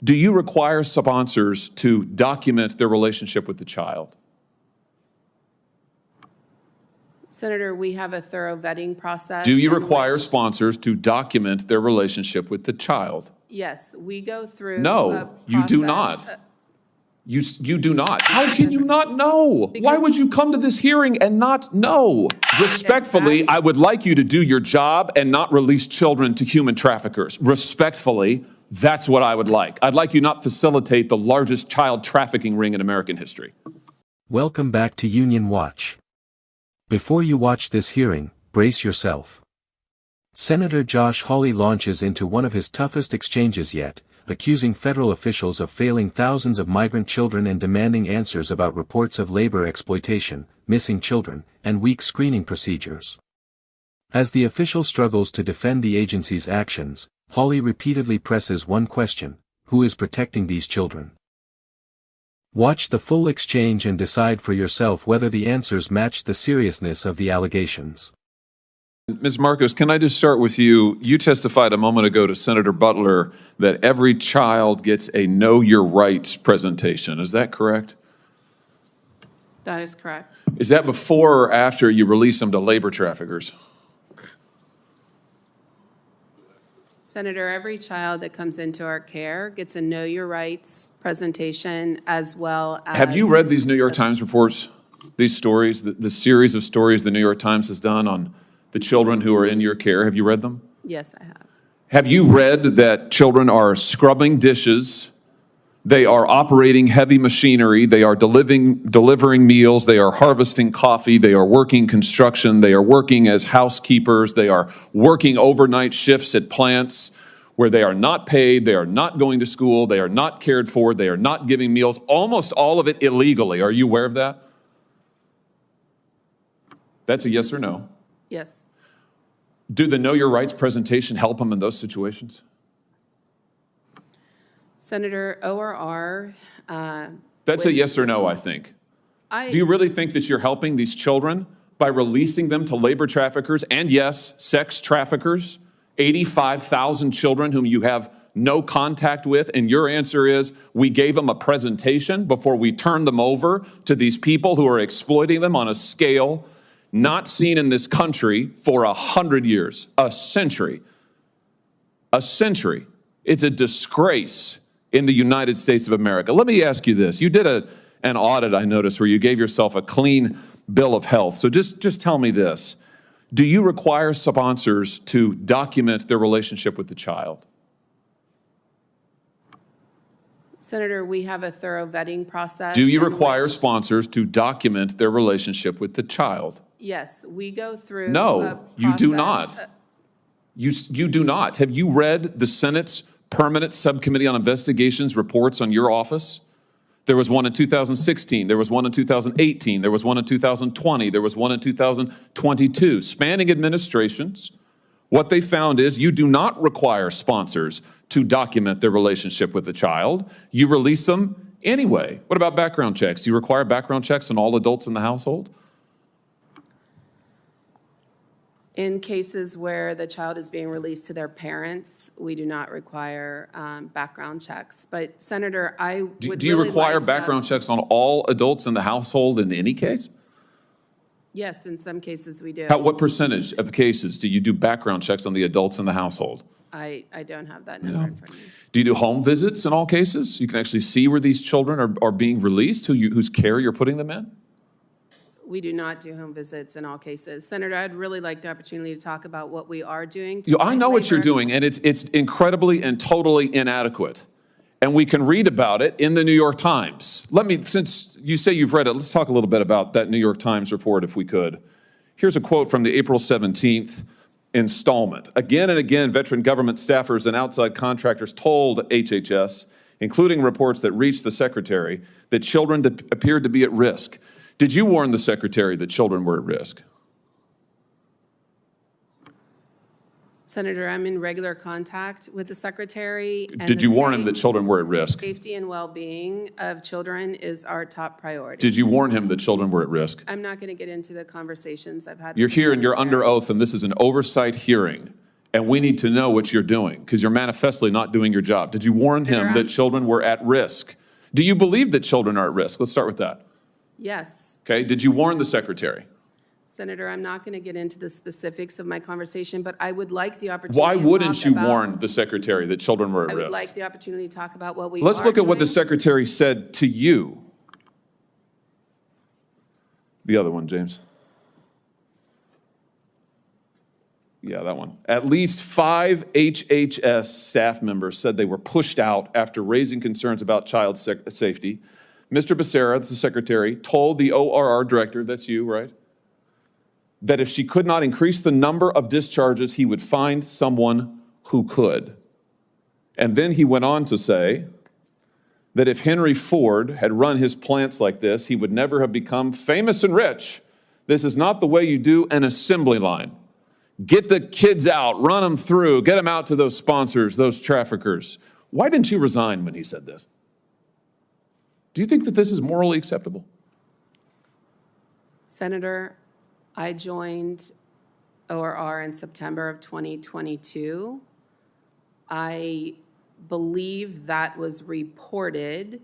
Do you require sponsors to document their relationship with the child? Senator, we have a thorough vetting process. Do you require sponsors to document their relationship with the child? Yes, we go through. No, you do not. You do not. How can you not know? Why would you come to this hearing and not know? Respectfully, I would like you to do your job and not release children to human traffickers. Respectfully, that's what I would like. I'd like you not facilitate the largest child trafficking ring in American history. Welcome back to Union Watch. Before you watch this hearing, brace yourself. Senator Josh Hawley launches into one of his toughest exchanges yet, accusing federal officials of failing thousands of migrant children and demanding answers about reports of labor exploitation, missing children, and weak screening procedures. As the official struggles to defend the agency's actions, Hawley repeatedly presses one question: who is protecting these children? Watch the full exchange and decide for yourself whether the answers match the seriousness of the allegations. Ms. Marcos, can I just start with you? You testified a moment ago to Senator Butler that every child gets a Know Your Rights presentation. Is that correct? That is correct. Is that before or after you release them to labor traffickers? Senator, every child that comes into our care gets a Know Your Rights presentation, as well as... Have you read these New York Times reports, these stories, the series of stories the New York Times has done on the children who are in your care? Have you read them? Yes, I have. Have you read that children are scrubbing dishes, they are operating heavy machinery, they are delivering meals, they are harvesting coffee, they are working construction, they are working as housekeepers, they are working overnight shifts at plants where they are not paid, they are not going to school, they are not cared for, they are not giving meals, almost all of it illegally. Are you aware of that? That's a yes or no. Yes. Do the Know Your Rights presentation help them in those situations? Senator, ORR... That's a yes or no, I think. Do you really think that you're helping these children by releasing them to labor traffickers and, yes, sex traffickers? 85,000 children whom you have no contact with, and your answer is we gave them a presentation before we turned them over to these people who are exploiting them on a scale not seen in this country for 100 years, a century. A century. It's a disgrace in the United States of America. Let me ask you this. You did an audit, I noticed, where you gave yourself a clean bill of health. So just tell me this. Do you require sponsors to document their relationship with the child? Senator, we have a thorough vetting process. Do you require sponsors to document their relationship with the child? Yes, we go through. No, you do not. You do not. Have you read the Senate's Permanent Subcommittee on Investigations reports on your office? There was one in 2016, there was one in 2018, there was one in 2020, there was one in 2022. Spanning administrations, what they found is you do not require sponsors to document their relationship with the child. You release them anyway. What about background checks? Do you require background checks on all adults in the household? In cases where the child is being released to their parents, we do not require background checks. But Senator, I would Do you really require like, background checks on all adults in the household in any case? Yes, in some cases we do. What percentage of cases do you do background checks on the adults in the household? I don't have that number in front of me. Do you do home visits in all cases? You can actually see where these children are being released, whose care you're putting them in? We do not do home visits in all cases. Senator, I'd really like the opportunity to talk about what we are doing. I know what you're doing, and it's incredibly and totally inadequate. And we can read about it in the New York Times. Since you say you've read it, let's talk a little bit about that New York Times report, if we could. Here's a quote from the April 17th installment. Again and again, veteran government staffers and outside contractors told HHS, including reports that reached the secretary, that children appeared to be at risk. Did you warn the secretary that children were at risk? Senator, I'm in regular contact with the secretary. Did you warn him that children were at risk? Safety and well-being of children is our top priority. Did you warn him that children were at risk? I'm not going to get into the conversations I've had. You're here and you're under oath, and this is an oversight hearing. And we need to know what you're doing, because you're manifestly not doing your job. Did you warn him that children were at risk? Do you believe that children are at risk? Let's start with that. Yes. Okay, did you warn the secretary? Senator, I'm not going to get into the specifics of my conversation, but I would like the opportunity Why to wouldn't talk you about, warn the secretary that children were at I risk? would like the opportunity to talk about what we Let's are look at what the doing. secretary said to you. The other one, James. Yeah, that one. At least 5 HHS staff members said they were pushed out after raising concerns about child safety. Mr. Becerra, the secretary, told the ORR director, that's you, right, that if she could not increase the number of discharges, he would find someone who could. And then he went on to say that if Henry Ford had run his plants like this, he would never have become famous and rich. This is not the way you do an assembly line. Get the kids out, run them through, get them out to those sponsors, those traffickers. Why didn't you resign when he said this? Do you think that this is morally acceptable? Senator, I joined ORR in September of 2022. I believe that was reported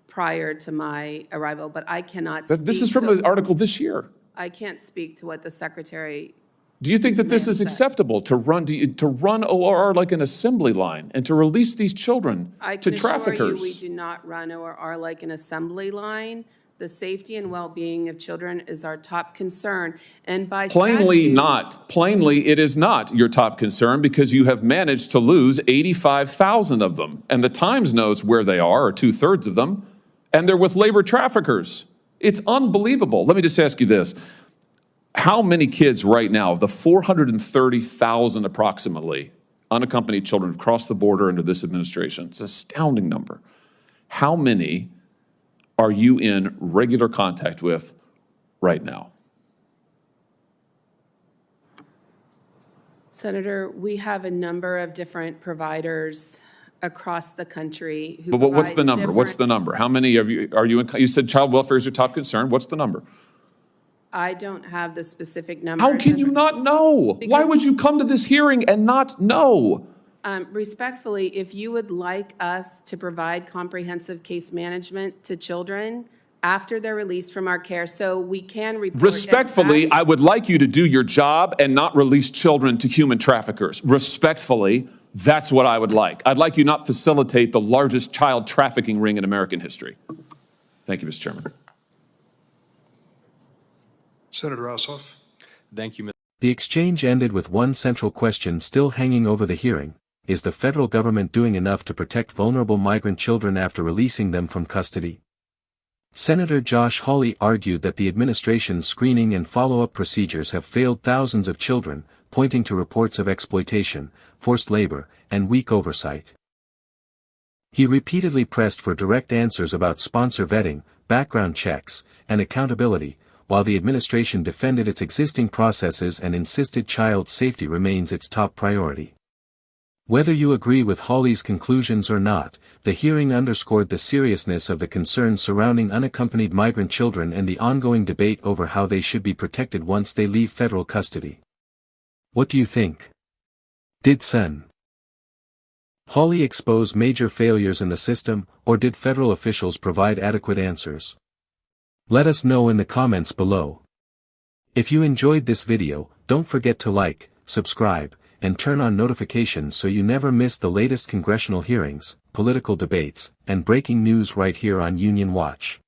prior to my arrival, but I cannot speak This is from an article this year. I can't speak to what the secretary. Do you think that this is acceptable to run ORR like an assembly line and to release these children to traffickers? I can assure you we do not run ORR like an assembly line. The safety and well-being of children is our top concern, and by Plainly statute, not. Plainly, it is not your top concern, because you have managed to lose 85,000 of them, and the Times knows where they are, or 2/3 of them, and they're with labor traffickers. It's unbelievable. Let me just ask you this. How many kids right now, of the 430,000 approximately, unaccompanied children have crossed the border under this administration? It's an astounding number. How many are you in regular contact with right now? Senator, we have a number of different providers across the country who But what's the provide number? What's the number? How many of you are you in? You said child welfare is your top concern. What's the number? I don't have the specific number. How can you not know? Why would you come to this hearing and not know? Respectfully, if you would like us to provide comprehensive case management to children after they're released from our care, so we can report. Respectfully, I would like you to do your job and not release children to human traffickers. Respectfully, that's what I would like. I'd like you not facilitate the largest child trafficking ring in American history. Thank you, Mr. Chairman. Senator Ossoff. Thank you, Mr. The exchange ended with one central question still hanging over the hearing. Is the federal government doing enough to protect vulnerable migrant children after releasing them from custody? Senator Josh Hawley argued that the administration's screening and follow-up procedures have failed thousands of children, pointing to reports of exploitation, forced labor, and weak oversight. He repeatedly pressed for direct answers about sponsor vetting, background checks, and accountability, while the administration defended its existing processes and insisted child safety remains its top priority. Whether you agree with Hawley's conclusions or not, the hearing underscored the seriousness of the concerns surrounding unaccompanied migrant children and the ongoing debate over how they should be protected once they leave federal custody. What do you think? Did Sen. Hawley expose major failures in the system, or did federal officials provide adequate answers? Let us know in the comments below. If you enjoyed this video, don't forget to like, subscribe, and turn on notifications so you never miss the latest congressional hearings, political debates, and breaking news right here on Union Watch.